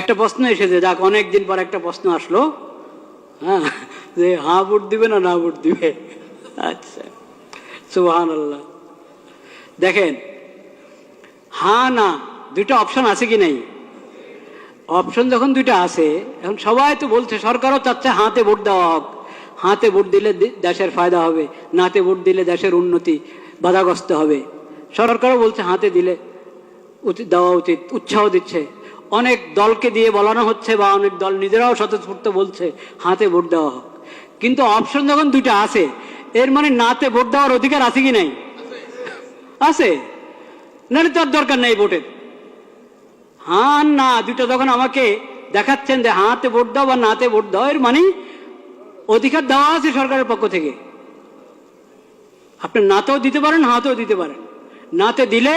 একটা প্রশ্ন এসেছে, যাক অনেকদিন পর একটা প্রশ্ন আসলো, হ্যাঁ, যে হ্যাঁ ভোট দিবে না ভোট দিবে। আচ্ছা, সুবহানাল্লাহ। দেখেন, হ্যাঁ না দুইটা অপশন আছে কি নাই? অপশন যখন দুইটা আছে, এখন সবাই তো বলছে, সরকারও চাচ্ছে হাতে ভোট দেওয়া হোক, হাতে ভোট দিলে দেশের ফায়দা হবে, নাতে ভোট দিলে দেশের উন্নতি বাধাগ্রস্ত হবে। সরকারও বলছে হাতে দিলে দেওয়া উচিত, উৎসাহ দিচ্ছে। অনেক দলকে দিয়ে বলানো হচ্ছে, বা অনেক দল নিজেরাও স্বতঃস্ফূর্ত বলছে হাতে ভোট দেওয়া হোক। কিন্তু অপশন যখন দুইটা আছে, এর মানে নাতে ভোট দেওয়ার অধিকার আছে কি নাই? আছে, নাহলে তো আর দরকার নেই ভোটের। হ্যাঁ না দুইটা যখন আমাকে দেখাচ্ছেন যে হাতে ভোট দাও বা নাতে ভোট দাও, এর মানে অধিকার দেওয়া আছে সরকারের পক্ষ থেকে। আপনি নাতেও দিতে পারেন, হাতেও দিতে পারেন। নাতে দিলে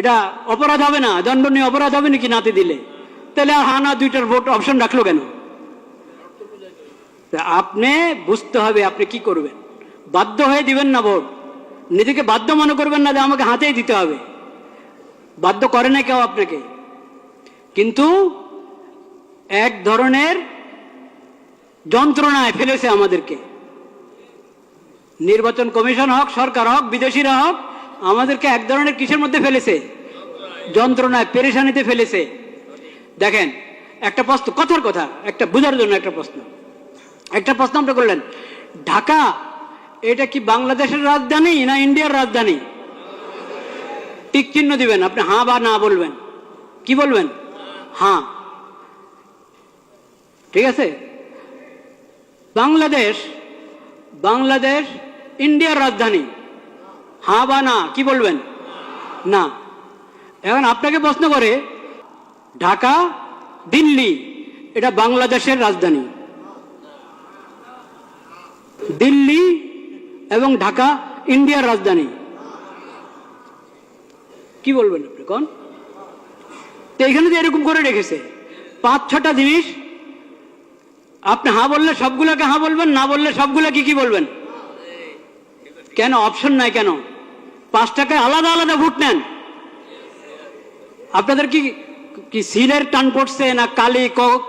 এটা অপরাধ হবে না, দণ্ডনীয় অপরাধ হবে নাকি নাতে দিলে? তাহলে আর হ্যাঁ না দুইটার ভোট অপশন রাখলো কেন? আপনি বুঝতে হবে আপনি কি করবেন। বাধ্য হয়ে দিবেন না ভোট, নিজেকে বাধ্য মনে করবেন না যে আমাকে হাতেই দিতে হবে। বাধ্য করে না কেউ আপনাকে, কিন্তু এক ধরনের যন্ত্রণায় ফেলেছে আমাদেরকে। নির্বাচন কমিশন হোক, সরকার হোক, বিদেশিরা হোক, আমাদেরকে এক ধরনের কিসের মধ্যে ফেলেছে? যন্ত্রণায়, পেরেশানিতে ফেলেছে। দেখেন, একটা প্রশ্ন, কথার কথা, একটা বোঝার জন্য একটা প্রশ্ন আপনি করলেন, ঢাকা এটা কি বাংলাদেশের রাজধানী না ইন্ডিয়ার রাজধানী? টিক চিহ্ন দিবেন, আপনি হ্যাঁ বা না বলবেন। কি বলবেন? হ্যাঁ। ঠিক আছে, বাংলাদেশ ইন্ডিয়ার রাজধানী, হ্যাঁ বা না, কি বলবেন? না। এখন আপনাকে প্রশ্ন করে, ঢাকা, দিল্লি এটা বাংলাদেশের রাজধানী, দিল্লি এবং ঢাকা ইন্ডিয়ার রাজধানী, কি বলবেন আপনি কোন? তো এখানে তো এরকম করে রেখেছে 5-6টা জিনিস, আপনি হ্যাঁ বললে সবগুলোকে হ্যাঁ বলবেন, না বললে সবগুলোকে কি বলবেন? কেন অপশন নাই? কেন 5টাকে আলাদা আলাদা ভোট নেন? আপনাদের কি সিলের টান পড়ছে না কালি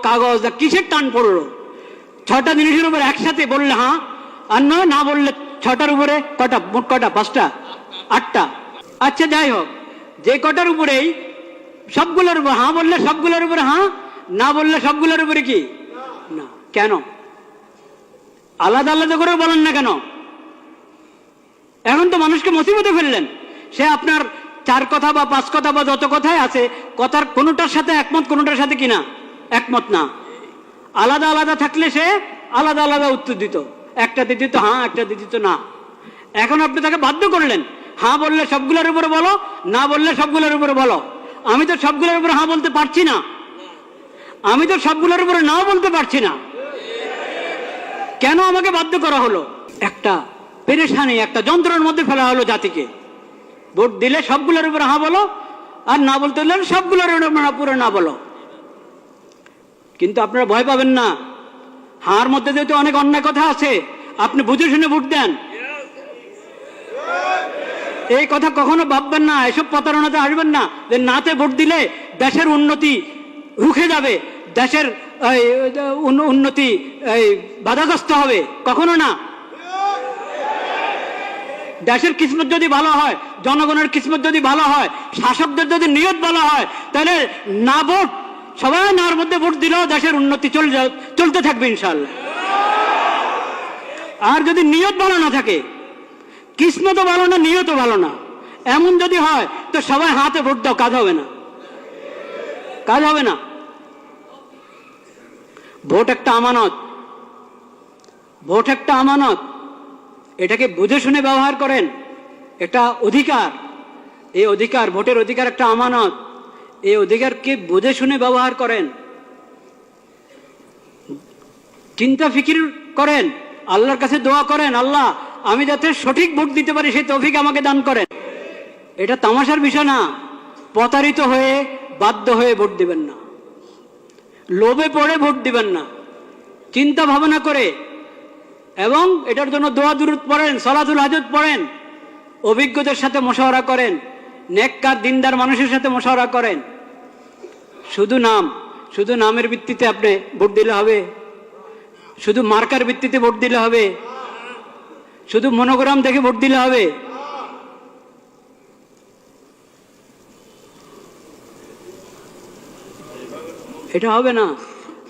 কাগজ না কিসের টান পড়লো? 6টা জিনিসের উপর একসাথে বললে হ্যাঁ, আর না বললে 6টার উপরে কটা? মোট কটা? 5টা, 8টা। আচ্ছা যাই হোক, যে কটার উপরেই সবগুলোর উপর হ্যাঁ বললে সবগুলোর উপরে হ্যাঁ, না বললে সবগুলোর উপরে কি না? কেন আলাদা আলাদা করে বলেন না কেন? এখন তো মানুষকে মুসিবতে ফেললেন। সে আপনার 4 কথা বা 5 কথা বা যত কথাই আছে, কথার কোনোটার সাথে একমত, কোনোটার সাথে কিনা একমত না। আলাদা আলাদা থাকলে সে আলাদা আলাদা উত্তর দিত, একটাতে দিত হ্যাঁ, একটাতে দিত না। এখন আপনি তাকে বাধ্য করলেন, হ্যাঁ বললে সবগুলোর উপরে বলো, না বললে সবগুলোর উপরে বলো। আমি তো সবগুলোর উপরে হ্যাঁ বলতে পারছি না, আমি তো সবগুলোর উপরে নাও বলতে পারছি না। কেন আমাকে বাধ্য করা হলো? একটা পেরেশানি, একটা যন্ত্রণার মধ্যে ফেলা হলো জাতিকে। ভোট দিলে সবগুলোর উপরে হ্যাঁ বলো, আর না বলতে হলে সবগুলোর উপরে না বলো। কিন্তু আপনারা ভয় পাবেন না, হার মধ্যে যেহেতু অনেক অন্যায় কথা আছে, আপনি বুঝে শুনে ভোট দেন। এই কথা কখনো ভাববেন না, এসব প্রতারণাতে আসবেন না যে নাতে ভোট দিলে দেশের উন্নতি রুখে যাবে, দেশের উন্নতি বাধাগ্রস্ত হবে, কখনো না। দেশের কিসমত যদি ভালো হয়, জনগণের কিসমত যদি ভালো হয়, শাসকদের যদি নিয়ত ভালো হয়, তাহলে না ভোট, সবাই নার মধ্যে ভোট দিলেও দেশের উন্নতি চলতে থাকবে ইনশাআল্লাহ। আর যদি নিয়ত ভালো না থাকে, কিসমতও ভালো না, নিয়তও ভালো না, এমন যদি হয়, তো সবাই হাতে ভোট দাও, কাজ হবে না, কাজ হবে না। ভোট একটা আমানত, ভোট একটা আমানত, এটাকে বুঝে শুনে ব্যবহার করেন। এটা অধিকার, এই অধিকার, ভোটের অধিকার একটা আমানত, এই অধিকারকে বুঝে শুনে ব্যবহার করেন। চিন্তা ফিকির করেন, আল্লাহর কাছে দোয়া করেন, আল্লাহ আমি যাতে সঠিক ভোট দিতে পারি সেই তৌফিক আমাকে দান করেন। এটা তামাশার বিষয় না। প্রতারিত হয়ে, বাধ্য হয়ে ভোট দিবেন না, লোভে পড়ে ভোট দিবেন না, চিন্তা ভাবনা করে, এবং এটার জন্য দোয়া দুরূদ পড়েন, সালাতুল হাজত পড়েন, অভিজ্ঞদের সাথে মশওয়ারা করেন, নেককার দিনদার মানুষের সাথে মশওয়ারা করেন। শুধু নাম, শুধু নামের ভিত্তিতে আপনি ভোট দিলে হবে? শুধু মার্কার ভিত্তিতে ভোট দিলে হবে? শুধু মনোগ্রাম দেখে ভোট দিলে হবে? এটা হবে না,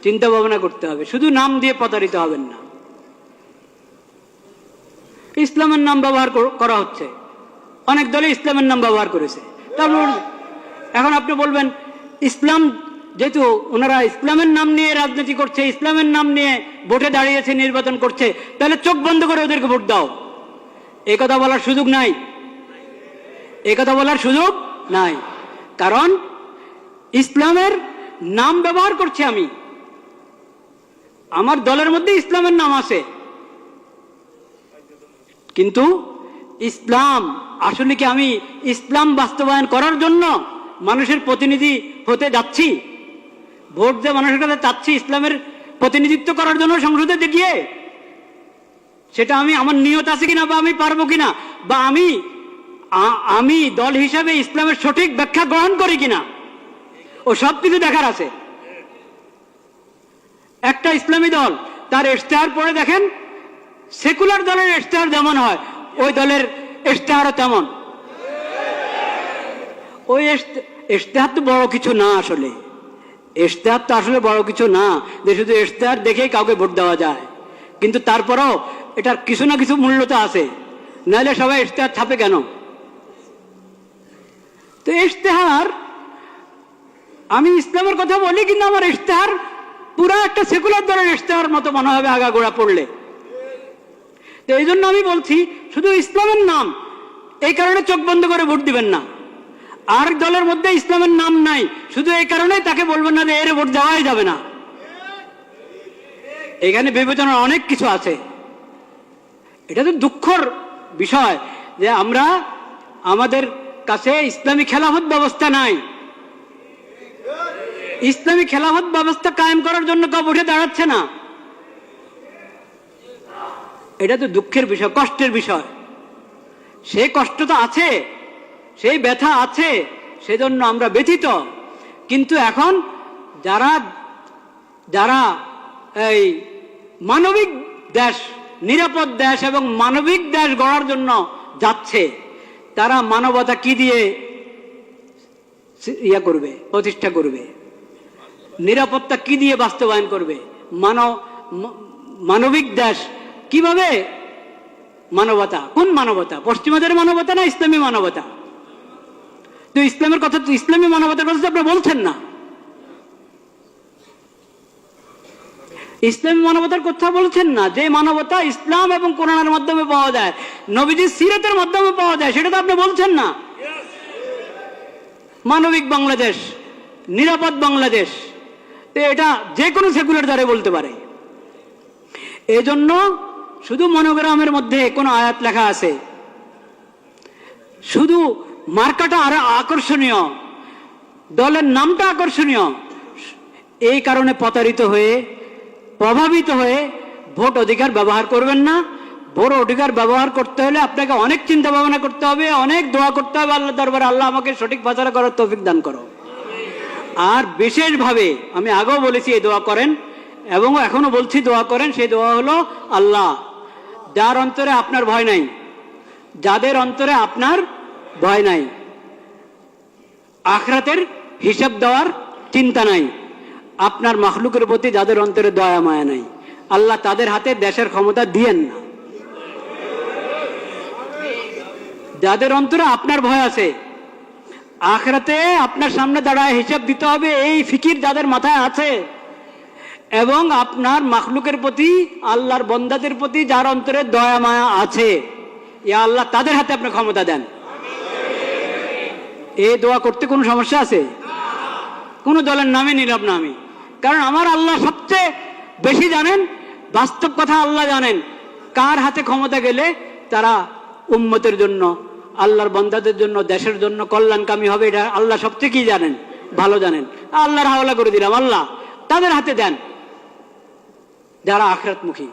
চিন্তা ভাবনা করতে হবে। শুধু নাম দিয়ে প্রতারিত হবেন না। ইসলামের নাম ব্যবহার করা হচ্ছে, অনেক দলে ইসলামের নাম ব্যবহার করেছে। তারপর এখন আপনি বলবেন ইসলাম, যেহেতু ওনারা ইসলামের নাম নিয়ে রাজনীতি করছে, ইসলামের নাম নিয়ে ভোটে দাঁড়িয়েছে, নির্বাচন করছে, তাহলে চোখ বন্ধ করে ওদেরকে ভোট দাও। এই কথা বলার সুযোগ নাই, এই কথা বলার সুযোগ নাই। কারণ ইসলামের নাম ব্যবহার করছি আমি, আমার দলের মধ্যে ইসলামের নাম আছে, কিন্তু ইসলাম আসলে কি আমি ইসলাম বাস্তবায়ন করার জন্য মানুষের প্রতিনিধি হতে যাচ্ছি? ভোট দিয়ে মানুষের কাছে চাচ্ছি ইসলামের প্রতিনিধিত্ব করার জন্য সংসদে গিয়ে, সেটা আমি আমার নিয়ত আছে কিনা, বা আমি পারবো কিনা, বা আমি দল হিসাবে ইসলামের সঠিক ব্যাখ্যা গ্রহণ করি কিনা, ও সব কিছু দেখার আছে। একটা ইসলামী দল তার ইশতেহার পড়ে দেখেন, সেকুলার দলের ইশতেহার যেমন হয় ওই দলের ইশতেহারও তেমন। ওই ইশতেহার তো বড় কিছু না, আসলে ইশতেহার তো আসলে বড় কিছু না যে শুধু ইশতেহার দেখেই কাউকে ভোট দেওয়া যায়। কিন্তু তারপরও এটার কিছু না কিছু মূল্য তো আছে, নাহলে সবাই ইশতেহার ছাপে কেন? তো ইশতেহার, আমি ইসলামের কথা বলি কিন্তু আমার ইশতেহার পুরা একটা সেকুলার দলের ইশতেহার মতো মনে হবে আগাগোড়া পড়লে। তো এই জন্য আমি বলছি শুধু ইসলামের নাম, এই কারণে চোখ বন্ধ করে ভোট দিবেন না। আর দলের মধ্যে ইসলামের নাম নাই, শুধু এই কারণে তাকে বলবেন না যে এর ভোট দেওয়াই যাবে না। এখানে বিবেচনার অনেক কিছু আছে। এটা তো দুঃখের বিষয় যে আমরা, আমাদের কাছে ইসলামী খেলাফত ব্যবস্থা নাই। ইসলামী খেলাফত ব্যবস্থা কায়েম করার জন্য কেউ উঠে দাঁড়াচ্ছে না। এটা তো দুঃখের বিষয়, কষ্টের বিষয়। সেই কষ্ট তো আছে, সেই ব্যথা আছে, সেজন্য আমরা ব্যথিত। কিন্তু এখন যারা যারা এই মানবিক দেশ, নিরাপদ দেশ এবং মানবিক দেশ গড়ার জন্য যাচ্ছে, তারা মানবতা কি দিয়ে করবে, প্রতিষ্ঠা করবে? নিরাপত্তা কি দিয়ে বাস্তবায়ন করবে? মানবিক দেশ কিভাবে? মানবতা, কোন মানবতা? পশ্চিমাদের মানবতা না ইসলামী মানবতা? তো ইসলামের কথা, তো ইসলামী মানবতার কথা আপনি বলছেন না। ইসলামী মানবতার কথা বলছেন না। যে মানবতা ইসলাম এবং কোরআনের মাধ্যমে পাওয়া যায়, নবীজির সিরাতের মাধ্যমে পাওয়া যায়, সেটা তো আপনি বলছেন না। মানবিক বাংলাদেশ, নিরাপদ বাংলাদেশ, এটা যে কোনো সেকুলার দ্বারা বলতে পারে। এজন্য শুধু মনোগ্রামের মধ্যে কোনো আয়াত লেখা আছে, শুধু মার্কাটা আরো আকর্ষণীয়, দলের নামটা আকর্ষণীয়, এই কারণে প্রতারিত হয়ে, প্রভাবিত হয়ে ভোট অধিকার ব্যবহার করবেন না। ভোট অধিকার ব্যবহার করতে হলে আপনাকে অনেক চিন্তা ভাবনা করতে হবে, অনেক দোয়া করতে হবে আল্লাহ দরবারে, আল্লাহ আমাকে সঠিক ফয়সালা করার তৌফিক দান করো। আর বিশেষভাবে আমি আগেও বলেছি এই দোয়া করেন, এবং এখনো বলছি দোয়া করেন। সেই দোয়া হলো, আল্লাহ, যার অন্তরে আপনার ভয় নাই, যাদের অন্তরে আপনার ভয় নাই, আখিরাতের হিসাব দেওয়ার চিন্তা নাই, আপনার মাখলুকের প্রতি যাদের অন্তরে দয়া মায়া নাই, আল্লাহ তাদের হাতে দেশের ক্ষমতা দিয়েন না। যাদের অন্তরে আপনার ভয় আছে, আখিরাতে আপনার সামনে দাঁড়ায় হিসাব দিতে হবে, এই ফিকির যাদের মাথায় আছে, এবং আপনার মাখলুকের প্রতি, আল্লাহর বন্দাদের প্রতি যার অন্তরে দয়া মায়া আছে, ইয়া আল্লাহ তাদের হাতে আপনি ক্ষমতা দেন। এই দোয়া করতে কোনো সমস্যা আছে? কোনো দলের নামে নিলাম না আমি, কারণ আমার আল্লাহ সবচেয়ে বেশি জানেন, বাস্তব কথা আল্লাহ জানেন কার হাতে ক্ষমতা গেলে তারা উম্মতের জন্য, আল্লাহর বন্দাদের জন্য, দেশের জন্য কল্যাণকামী হবে। এটা আল্লাহ সবচেয়ে কি জানেন, ভালো জানেন। আল্লাহর হাওলা করে দিলাম, আল্লাহ তাদের হাতে দেন যারা আখিরাতমুখী,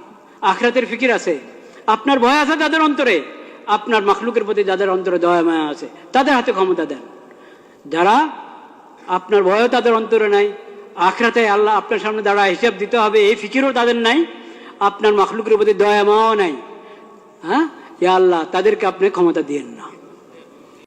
আখিরাতের ফিকির আছে, আপনার ভয় আছে যাদের অন্তরে, আপনার মাখলুকের প্রতি যাদের অন্তরে দয়া মায়া আছে, তাদের হাতে ক্ষমতা দেন। যারা আপনার ভয়ও তাদের অন্তরে নাই, আখরাতে আল্লাহ আপনার সামনে দাঁড়ায় হিসাব দিতে হবে, এই ফিকিরও তাদের নাই, আপনার মাখলুকের প্রতি দয়া মাও নাই। হ্যাঁ, ইয়া আল্লাহ তাদেরকে আপনি ক্ষমতা দিয়েন না।